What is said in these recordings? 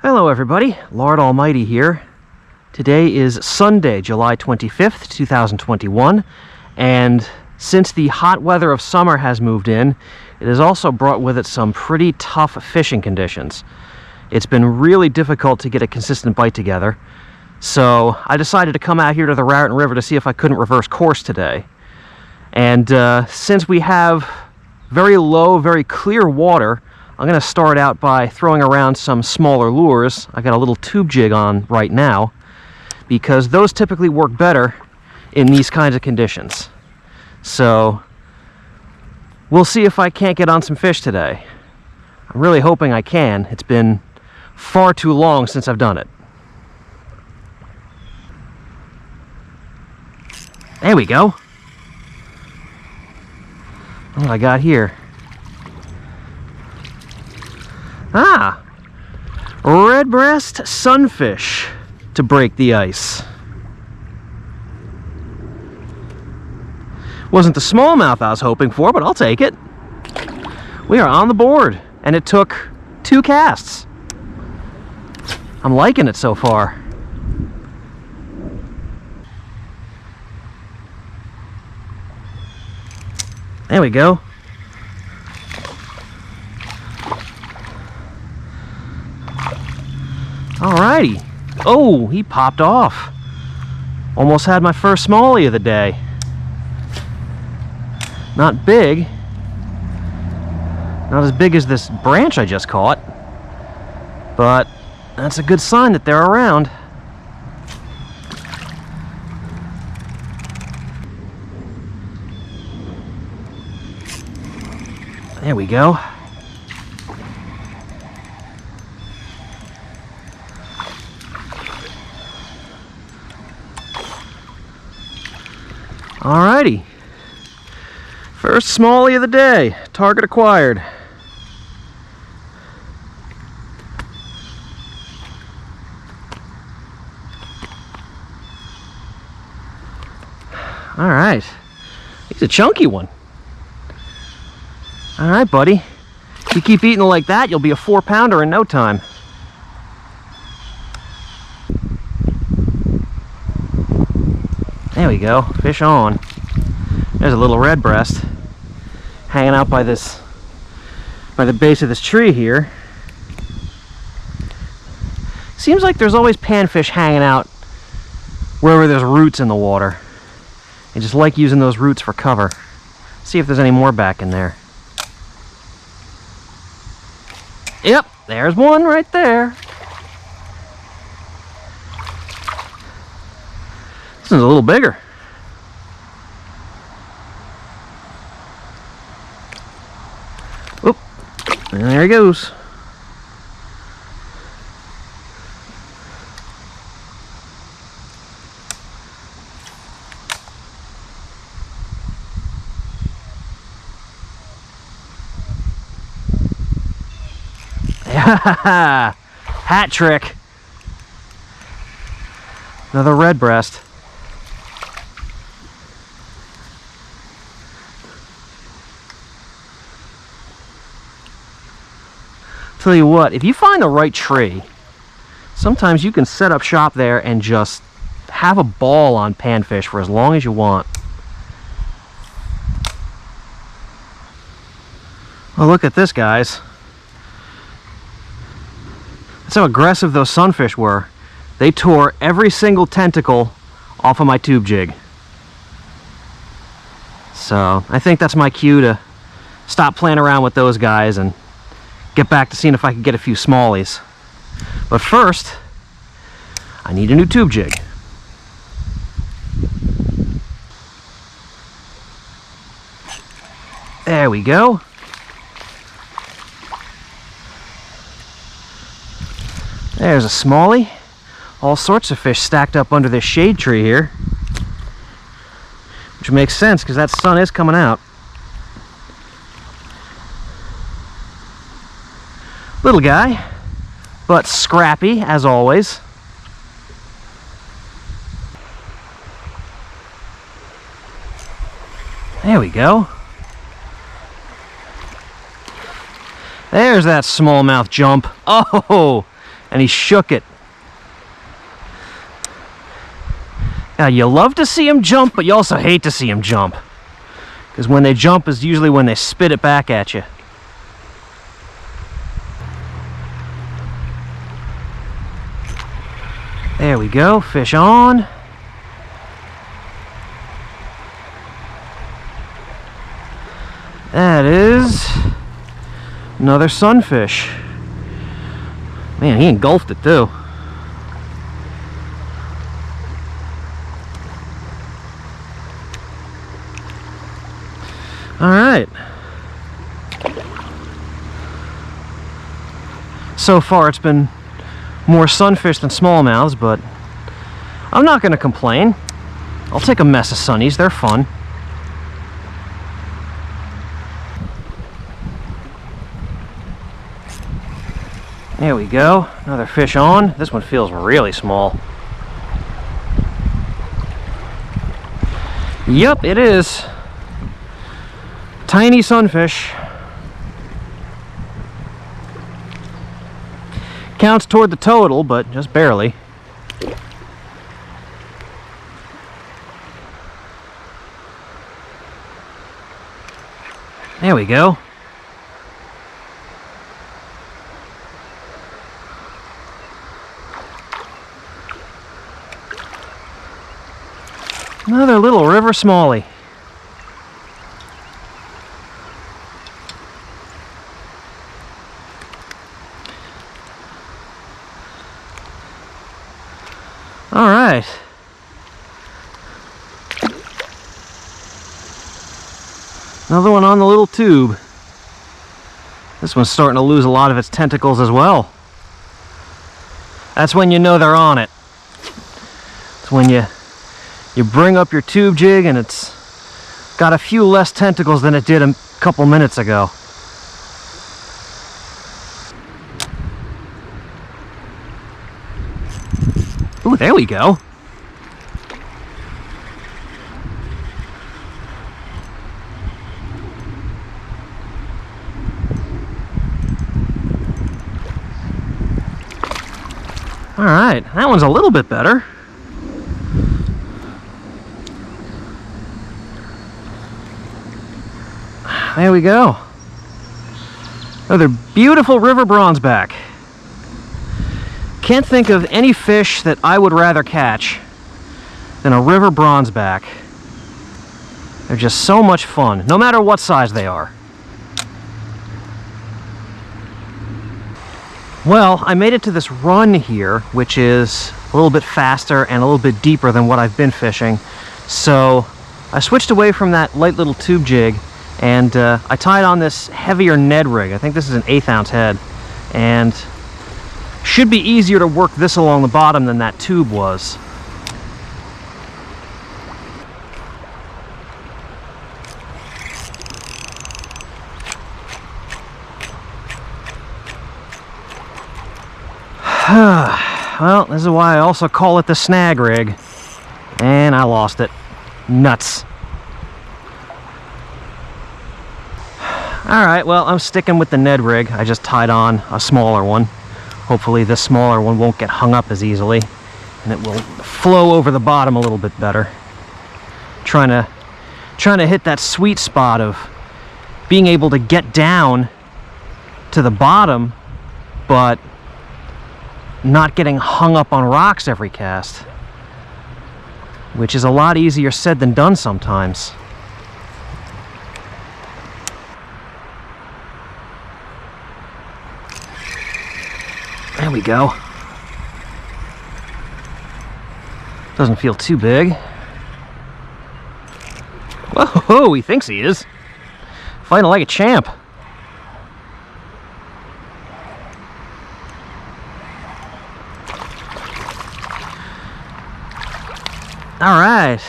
Hello everybody, Lord Almighty here. Today is Sunday, July 25th, 2021, and since the hot weather of summer has moved in, it has also brought with it some pretty tough fishing conditions. It's been really difficult to get a consistent bite together, so I decided to come out here to the Raritan River to see if I couldn't reverse course today. And since we have very low, very clear water, I'm going to start out by throwing around some smaller lures. I got a little tube jig on right now because those typically work better in these kinds of conditions. So we'll see if I can't get on some fish today. I'm really hoping I can. It's been far too long since I've done it. There we go. What do I got here? Ah, red breast sunfish to break the ice. Wasn't the smallmouth I was hoping for, but I'll take it. We are on the board, and it took 2 casts. I'm liking it so far. There we go. Alrighty. Oh, he popped off. Almost had my first smallie of the day. Not big. Not as big as this branch I just caught. But that's a good sign that they're around. There we go. Alrighty, first smallie of the day, target acquired. Alright, he's a chunky one. Alright, buddy, if you keep eating like that, you'll be a 4-pounder in no time. There we go, fish on. There's a little red breast hanging out by the base of this tree here. Seems like there's always panfish hanging out wherever there's roots in the water. I just like using those roots for cover. See if there's any more back in there. Yep, there's one right there. This one's a little bigger. Oop, and there he goes. Hat trick. Another red breast. Tell you what, if you find the right tree, sometimes you can set up shop there and just have a ball on panfish for as long as you want. Well, look at this, guys. That's how aggressive those sunfish were. They tore every single tentacle off of my tube jig. So I think that's my cue to stop playing around with those guys and get back to seeing if I can get a few smallies. But first, I need a new tube jig. There we go. There's a smallie. All sorts of fish stacked up under this shade tree here. Which makes sense because that sun is coming out. Little guy, but scrappy as always. There we go. There's that smallmouth jump. Oh, and he shook it. Now, you love to see him jump, but you also hate to see him jump. Because when they jump is usually when they spit it back at you. There we go, fish on. That is another sunfish. Man, he engulfed it too. All right. So far it's been more sunfish than smallmouths, but I'm not going to complain. I'll take a mess of sunnies, they're fun. There we go, another fish on. This one feels really small. Yep, it is. Tiny sunfish. Counts toward the total, but just barely. There we go. Another little river smallie. All right. Another one on the little tube. This one's starting to lose a lot of its tentacles as well. That's when you know they're on it. It's when you bring up your tube jig and it's got a few less tentacles than it did a couple minutes ago. Ooh, there we go. All right, that one's a little bit better. There we go. Another beautiful river bronzeback. Can't think of any fish that I would rather catch than a river bronzeback. They're just so much fun, no matter what size they are. Well, I made it to this run here, which is a little bit faster and a little bit deeper than what I've been fishing. So I switched away from that light little tube jig and I tied on this heavier Ned rig. I think this is an 1/8 ounce head, and should be easier to work this along the bottom than that tube was. Well, this is why I also call it the snag rig. And I lost it. Nuts. Alright, well, I'm sticking with the Ned rig. I just tied on a smaller one. Hopefully this smaller one won't get hung up as easily, and it will flow over the bottom a little bit better. Trying to hit that sweet spot of being able to get down to the bottom, but not getting hung up on rocks every cast, which is a lot easier said than done sometimes. There we go. Doesn't feel too big. Whoa, he thinks he is. Fighting like a champ. All right.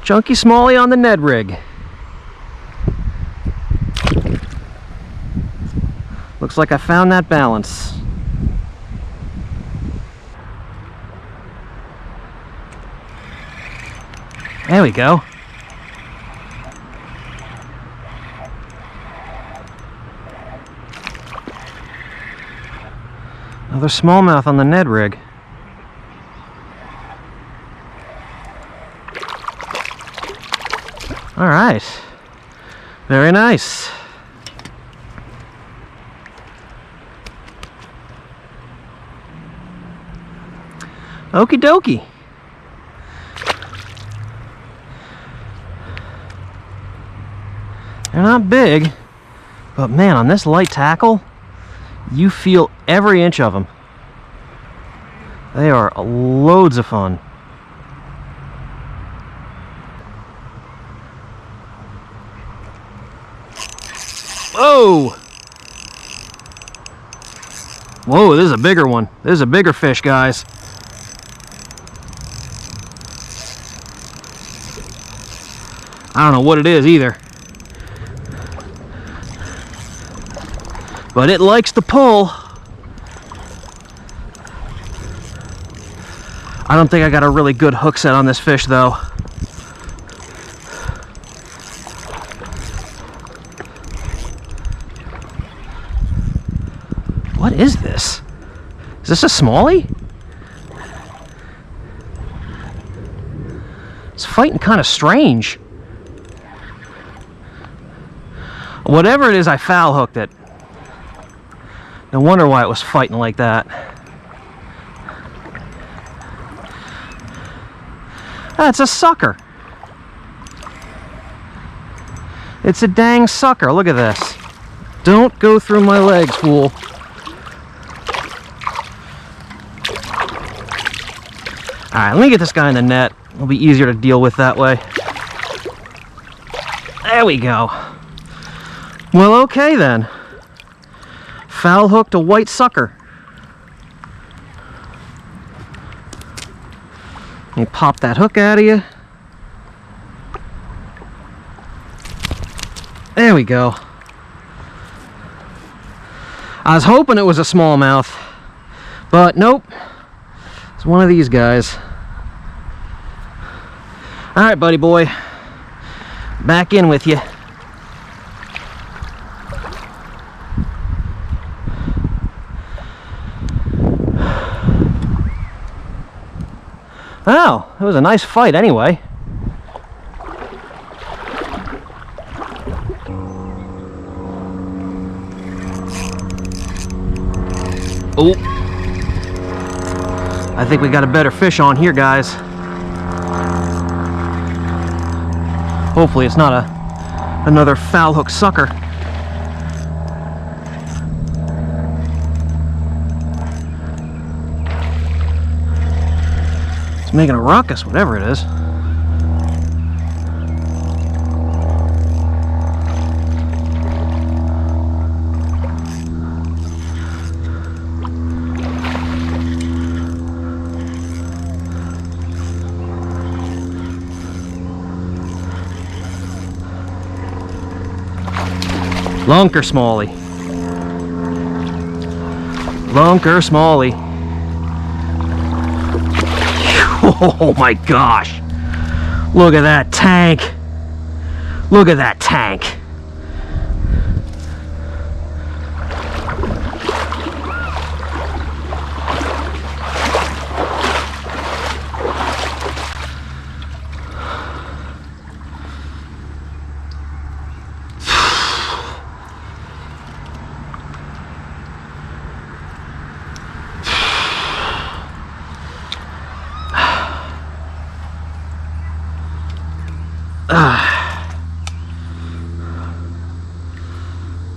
Chunky smallie on the Ned rig. Looks like I found that balance. There we go. Another smallmouth on the Ned rig. All right. Very nice. Okie dokie. They're not big, but man, on this light tackle, you feel every inch of them. They are loads of fun. Whoa! Whoa, this is a bigger one. This is a bigger fish, guys. I don't know what it is either. But it likes to pull. I don't think I got a really good hook set on this fish though. What is this? Is this a smallie? It's fighting kind of strange. Whatever it is, I foul hooked it. No wonder why it was fighting like that. That's a sucker. It's a dang sucker. Look at this. Don't go through my legs, fool. Alright, let me get this guy in the net. It'll be easier to deal with that way. There we go. Well, okay then. Foul hooked a white sucker. Let me pop that hook out of you. There we go. I was hoping it was a smallmouth, but nope. It's one of these guys. All right, buddy boy. Back in with you. Oh, it was a nice fight anyway. Oh, I think we got a better fish on here, guys. Hopefully it's not another foul hook sucker. It's making a ruckus, whatever it is. Lunker smallie. Lunker smallie. Oh my gosh. Look at that tank. Look at that tank.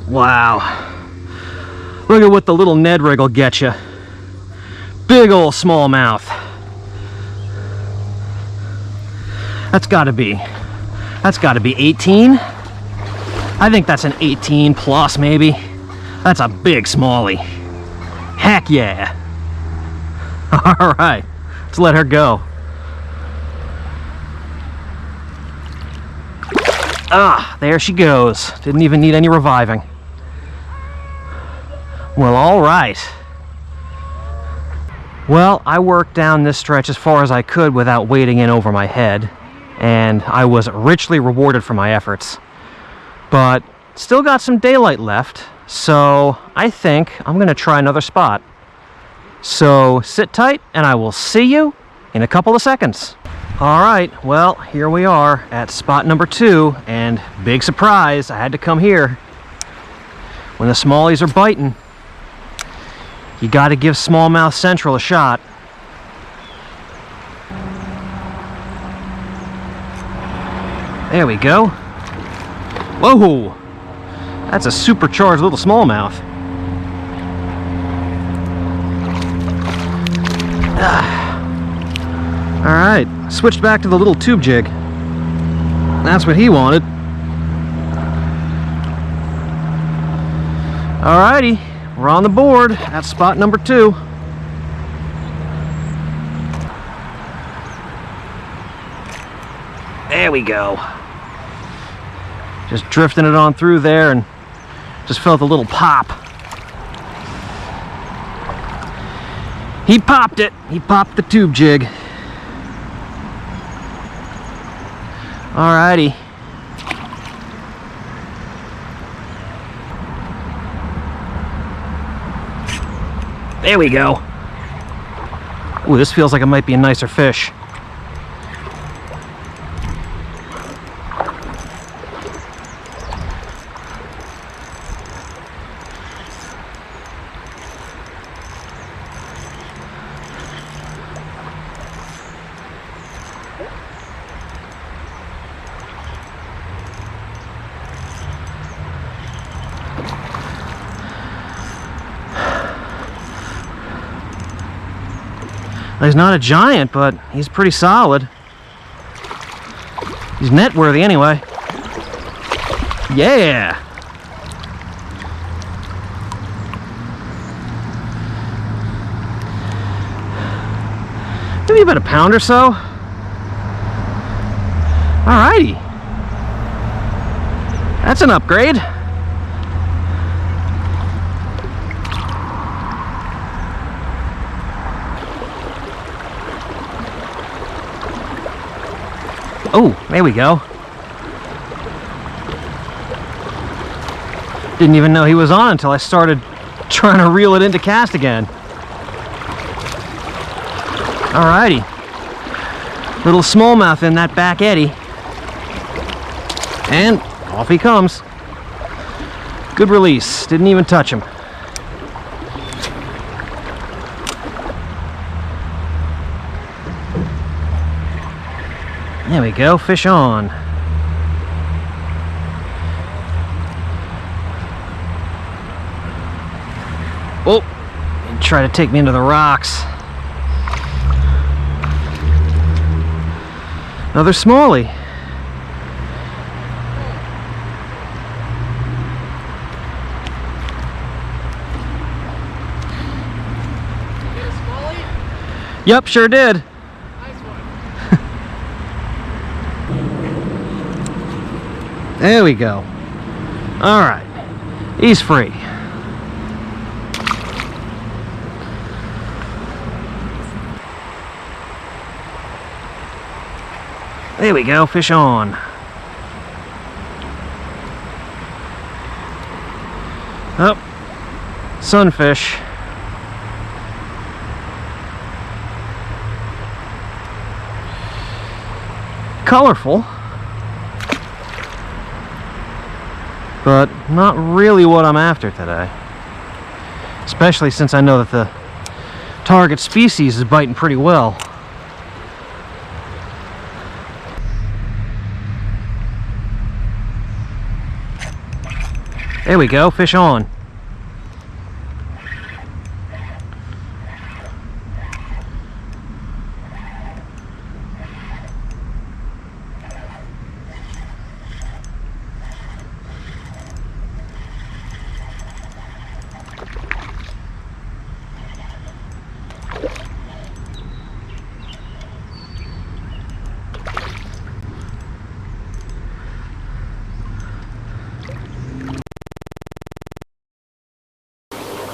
Wow. Look at what the little Ned rig will get you. Big old smallmouth. That's gotta be 18. I think that's an 18 plus maybe. That's a big smallie. Heck yeah. All right, let's let her go. Ah, there she goes. Didn't even need any reviving. Well, all right. Well, I worked down this stretch as far as I could without wading in over my head. and I was richly rewarded for my efforts. But still got some daylight left, so I think I'm going to try another spot. So sit tight, and I will see you in a couple of seconds. Alright, well, here we are at spot number 2, and big surprise, I had to come here. When the smallies are biting, you gotta give Smallmouth Central a shot. There we go. Whoa! That's a supercharged little smallmouth. Alright, switched back to the little tube jig. That's what he wanted. Alrighty, we're on the board. That's spot number 2. There we go. Just drifting it on through there and just felt a little pop. He popped it. He popped the tube jig. Alrighty. There we go. Ooh, this feels like it might be a nicer fish. He's not a giant, but he's pretty solid. He's net worthy anyway. Yeah! Maybe about a pound or so. Alrighty. That's an upgrade. Oh, there we go. Didn't even know he was on until I started trying to reel it into cast again. Alrighty. Little smallmouth in that back eddy. And off he comes. Good release. Didn't even touch him. There we go, fish on. Oh, and try to take me into the rocks. Another smallie. Get a smallie? Yep, sure did. There we go. All right, he's free. There we go, fish on. Oh, sunfish. Colorful. But not really what I'm after today. Especially since I know that the target species is biting pretty well. There we go, fish on.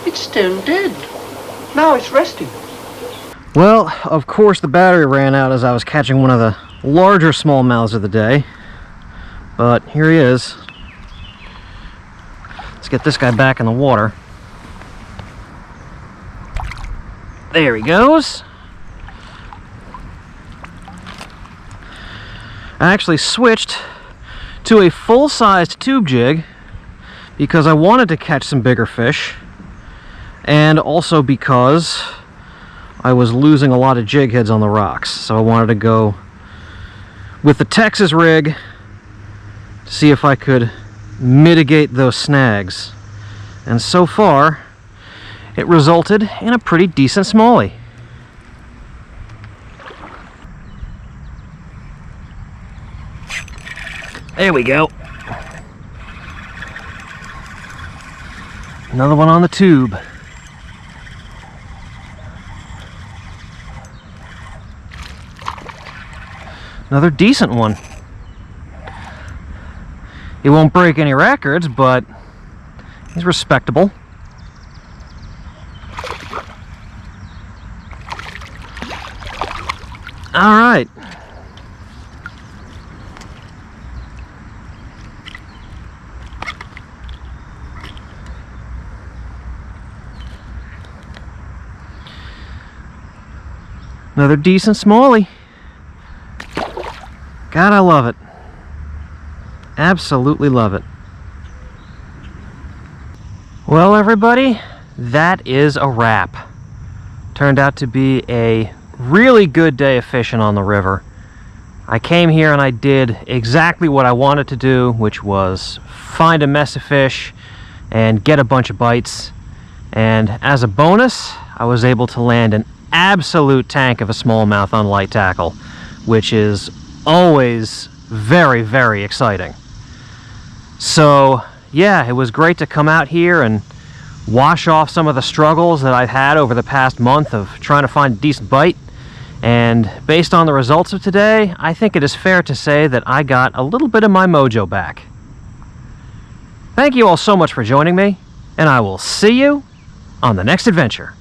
It's stone dead. Now it's resting. Well, of course the battery ran out as I was catching one of the larger smallmouths of the day, but here he is. Let's get this guy back in the water. There he goes. I actually switched to a full-sized tube jig because I wanted to catch some bigger fish, and also because I was losing a lot of jig heads on the rocks. So I wanted to go with the Texas rig to see if I could mitigate those snags. And so far, it resulted in a pretty decent smallie. There we go. Another one on the tube. Another decent one. He won't break any records, but he's respectable. All right. Another decent smallie. God, I love it. Absolutely love it. Well, everybody, that is a wrap. Turned out to be a really good day of fishing on the river. I came here and I did exactly what I wanted to do, which was find a mess of fish and get a bunch of bites. And as a bonus, I was able to land an absolute tank of a smallmouth on light tackle, which is always very, very exciting. So yeah, it was great to come out here and wash off some of the struggles that I've had over the past month of trying to find a decent bite. And based on the results of today, I think it is fair to say that I got a little bit of my mojo back. Thank you all so much for joining me, and I will see you on the next adventure.